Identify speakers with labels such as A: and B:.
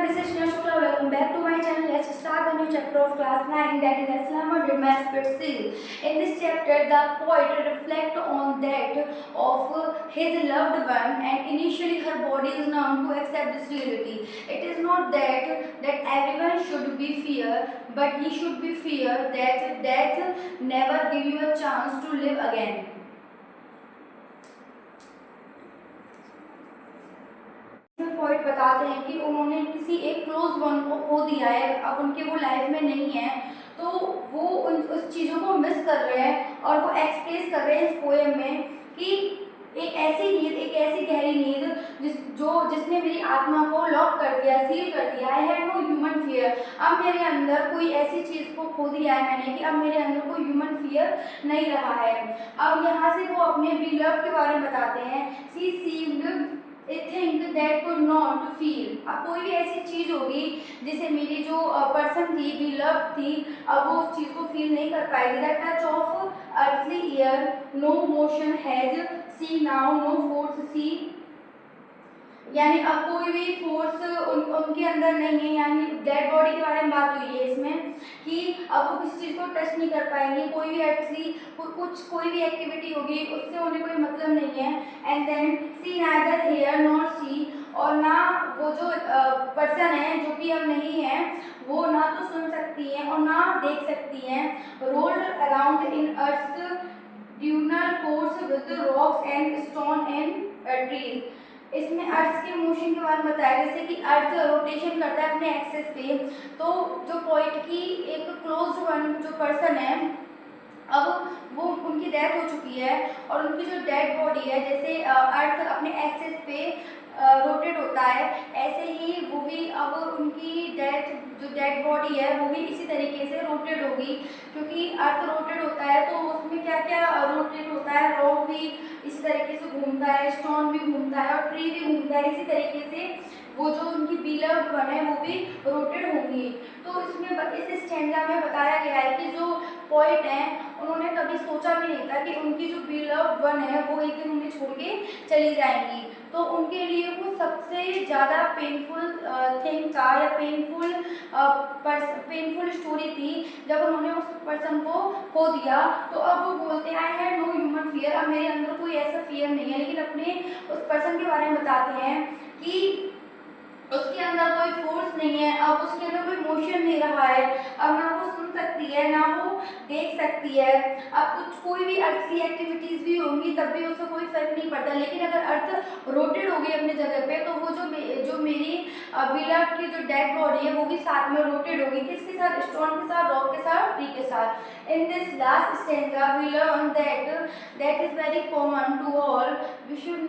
A: everyone, this is Shreya Shukla. Welcome back to my channel. Let's start the new chapter of class 9, that is Islam and my spirit seal. In this chapter, the poet reflects on that of his loved one, and initially her body is numb to accept this reality. It is not that everyone should be fear, but he should be fear that death never give you a chance to live again. Point बताते हैं कि उन्होंने किसी एक close one को खो दिया है, अब उनके वो लाइफ में नहीं है, तो वो उस चीज़ों को मिस कर रहे हैं और वो एक्सप्रेस कर रहे हैं इस पोएम में कि एक ऐसी नींद, एक ऐसी गहरी नींद जिसने मेरी आत्मा को लॉक कर दिया, सील कर दिया। I had no human fear. अब मेरे अंदर कोई ऐसी चीज़ को खो दिया है मैंने कि अब मेरे अंदर कोई ह्यूमन फियर नहीं रहा है। अब यहाँ से वो अपने बिलव के बारे में बताते हैं। सी sieved a thing that could not feel। अब कोई भी ऐसी चीज़ होगी जिसे मेरी जो पर्सन थी, बिलव थी, अब वो उस चीज़ को फील नहीं कर पाएगी। The touch of earthly air, no motion has she now, no force she, यानी अब कोई भी फोर्स उनके अंदर नहीं है। यानी डेड बॉडी के बारे में बात हुई है इसमें कि अब वो किसी चीज़ को टच नहीं कर पाएंगे, कोई भी एक्चुअली कोई भी एक्टिविटी होगी उससे उन्हें कोई मतलब नहीं है। And then she neither hears nor sees, और ना वो जो पर्सन है जो कि अब नहीं है वो ना तो सुन सकती हैं और ना देख सकती हैं। Rolled around in earth diurnal course with rocks and stone and trees. इसमें अर्थ के मोशन के बारे में बताया, जैसे कि अर्थ रोटेशन करता है अपने एक्सेस पे, तो जो पॉइंट की एक क्लोज वन जो पर्सन है, अब वो उनकी डेथ हो चुकी है और उनकी जो डेड बॉडी है, जैसे अर्थ अपने एक्सेस पे रोटेट होता है, ऐसे ही वो भी अब उनकी जो डेड बॉडी है वो भी इसी तरीके से रोटेट होगी, क्योंकि अर्थ रोटेट होता है तो उसमें क्या क्या रोटेट होता है, रॉक भी इसी तरीके से घूमता है, स्टोन भी घूमता है और ट्री भी घूमता है। इसी तरीके से वो जो उनकी बिलव्ड वन है वो भी रोटेट होंगी। तो इसमें इस स्टैंजा में बताया गया है कि जो पोएट हैं उन्होंने कभी सोचा भी नहीं था कि उनकी जो बिलव्ड वन है वो एक दिन उन्हें छोड़ के चली जाएंगी। तो उनके लिए वो सबसे ज़्यादा पेनफुल थिंग था या पेनफुल स्टोरी थी जब उन्होंने उस पर्सन को खो दिया। तो अब वो बोलते हैं I had no human fear, अब मेरे अंदर कोई ऐसा फियर नहीं है। लेकिन अपने उस पर्सन के बारे में बताते हैं कि उसके अंदर कोई फोर्स नहीं है, अब उसके अंदर कोई मोशन नहीं रहा है, अब ना वो सुन सकती है ना वो देख सकती है। अब कोई भी अर्थली एक्टिविटीज़ भी होंगी तब भी उससे कोई फर्क नहीं पड़ता। लेकिन अगर अर्थ रोटेट होगी अपने जगह पे तो वो जो मेरी बिलव्ड की जो डेड बॉडी है वो भी साथ में रोटेट होगी। किसके साथ? स्टोन के साथ, रॉक के साथ, ट्री के साथ। In this last stanza we learn that is very common to all, we should